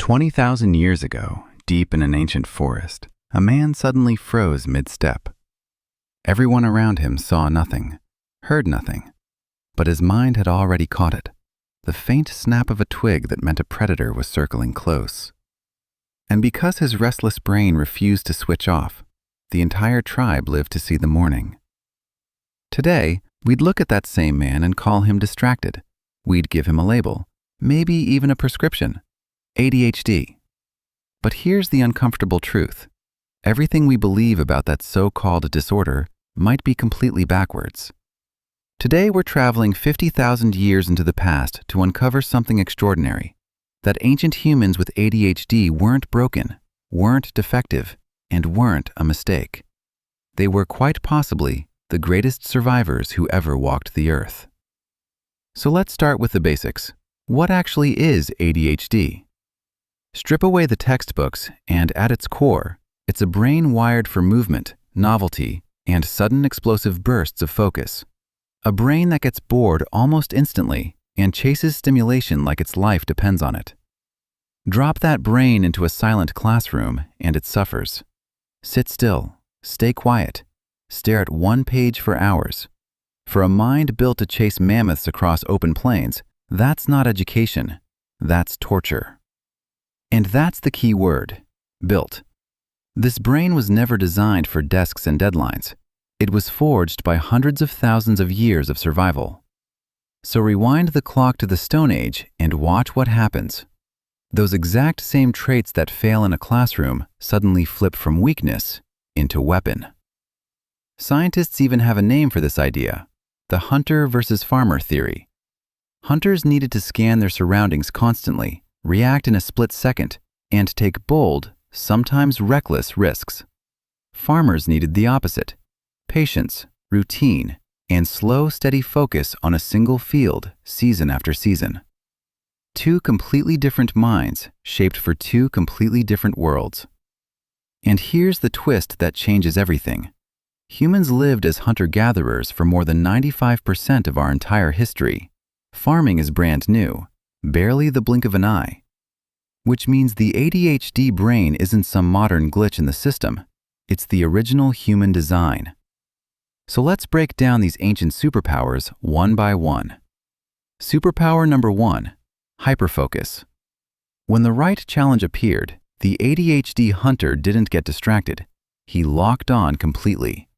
20,000 years ago, deep in an ancient forest, a man suddenly froze mid-step. Everyone around him saw nothing, heard nothing, but his mind had already caught it, the faint snap of a twig that meant a predator was circling close. And because his restless brain refused to switch off, the entire tribe lived to see the morning. Today, we'd look at that same man and call him distracted. We'd give him a label, maybe even a prescription: ADHD. But here's the uncomfortable truth. Everything we believe about that so-called disorder might be completely backwards. Today we're traveling 50,000 years into the past to uncover something extraordinary: that ancient humans with ADHD weren't broken, weren't defective, and weren't a mistake. They were quite possibly the greatest survivors who ever walked the earth. So let's start with the basics. What actually is ADHD? Strip away the textbooks, and at its core, it's a brain wired for movement, novelty, and sudden explosive bursts of focus. A brain that gets bored almost instantly and chases stimulation like its life depends on it. Drop that brain into a silent classroom and it suffers. Sit still, stay quiet, stare at one page for hours. For a mind built to chase mammoths across open plains, that's not education, that's torture. And that's the key word: built. This brain was never designed for desks and deadlines. It was forged by hundreds of thousands of years of survival. So rewind the clock to the Stone Age and watch what happens. Those exact same traits that fail in a classroom suddenly flip from weakness into weapon. Scientists even have a name for this idea: the hunter versus farmer theory. Hunters needed to scan their surroundings constantly, react in a split second, and take bold, sometimes reckless risks. Farmers needed the opposite: patience, routine, and slow, steady focus on a single field, season after season. Two completely different minds shaped for two completely different worlds. And here's the twist that changes everything. Humans lived as hunter-gatherers for more than 95% of our entire history. Farming is brand new, barely the blink of an eye. Which means the ADHD brain isn't some modern glitch in the system. It's the original human design. So let's break down these ancient superpowers one by one. Superpower number 1, hyperfocus. When the right challenge appeared, the ADHD hunter didn't get distracted. He locked on completely.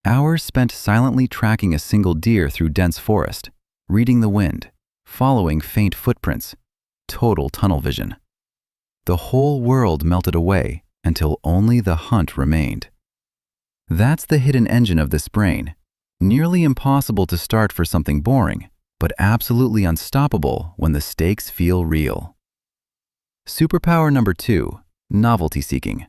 Hours spent silently tracking a single deer through dense forest, reading the wind, following faint footprints, total tunnel vision. The whole world melted away until only the hunt remained. That's the hidden engine of this brain, nearly impossible to start for something boring, but absolutely unstoppable when the stakes feel real. Superpower number 2, novelty seeking.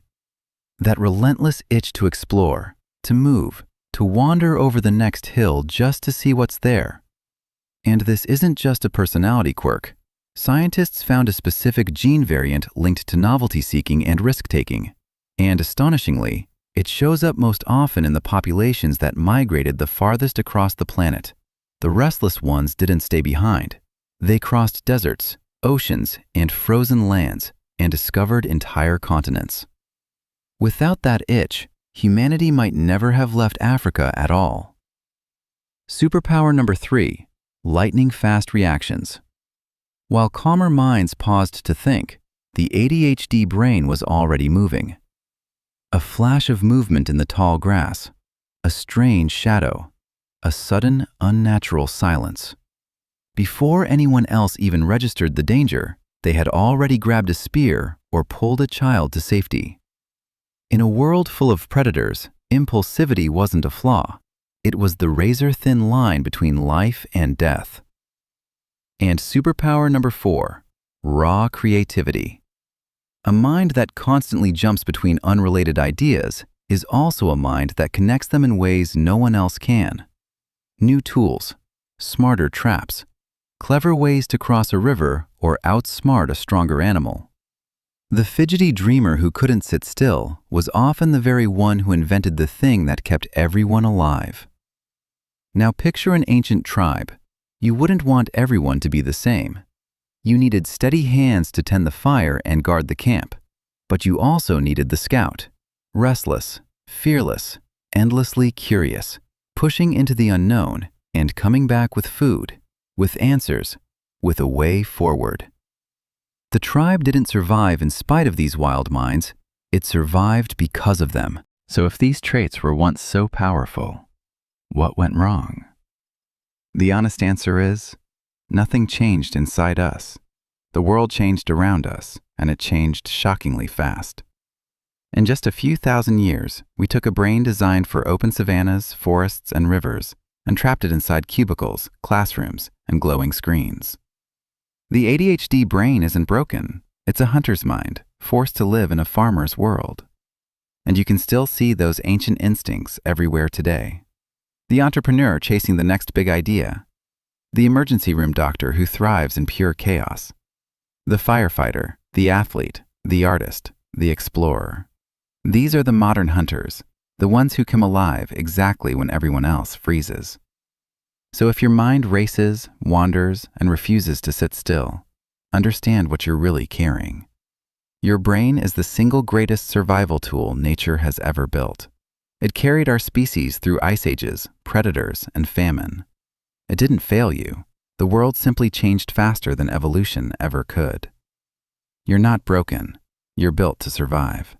That relentless itch to explore, to move, to wander over the next hill just to see what's there. And this isn't just a personality quirk. Scientists found a specific gene variant linked to novelty seeking and risk-taking. And astonishingly, it shows up most often in the populations that migrated the farthest across the planet. The restless ones didn't stay behind. They crossed deserts, oceans, and frozen lands and discovered entire continents. Without that itch, humanity might never have left Africa at all. Superpower number 3, lightning-fast reactions. While calmer minds paused to think, the ADHD brain was already moving. A flash of movement in the tall grass, a strange shadow, a sudden, unnatural silence. Before anyone else even registered the danger, they had already grabbed a spear or pulled a child to safety. In a world full of predators, impulsivity wasn't a flaw. It was the razor-thin line between life and death. And superpower number 4, raw creativity. A mind that constantly jumps between unrelated ideas is also a mind that connects them in ways no one else can. New tools, smarter traps, clever ways to cross a river or outsmart a stronger animal. The fidgety dreamer who couldn't sit still was often the very one who invented the thing that kept everyone alive. Now picture an ancient tribe. You wouldn't want everyone to be the same. You needed steady hands to tend the fire and guard the camp, but you also needed the scout, restless, fearless, endlessly curious, pushing into the unknown and coming back with food, with answers, with a way forward. The tribe didn't survive in spite of these wild minds, it survived because of them. So if these traits were once so powerful, what went wrong? The honest answer is, nothing changed inside us. The world changed around us, and it changed shockingly fast. In just a few thousand years, we took a brain designed for open savannas, forests, and rivers, and trapped it inside cubicles, classrooms, and glowing screens. The ADHD brain isn't broken. It's a hunter's mind, forced to live in a farmer's world. And you can still see those ancient instincts everywhere today. The entrepreneur chasing the next big idea. The emergency room doctor who thrives in pure chaos. The firefighter, the athlete, the artist, the explorer. These are the modern hunters, the ones who come alive exactly when everyone else freezes. So if your mind races, wanders, and refuses to sit still, understand what you're really carrying. Your brain is the single greatest survival tool nature has ever built. It carried our species through ice ages, predators, and famine. It didn't fail you. The world simply changed faster than evolution ever could. You're not broken. You're built to survive.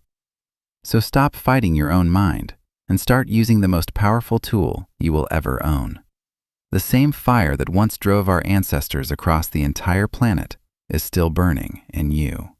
So stop fighting your own mind and start using the most powerful tool you will ever own. The same fire that once drove our ancestors across the entire planet is still burning in you.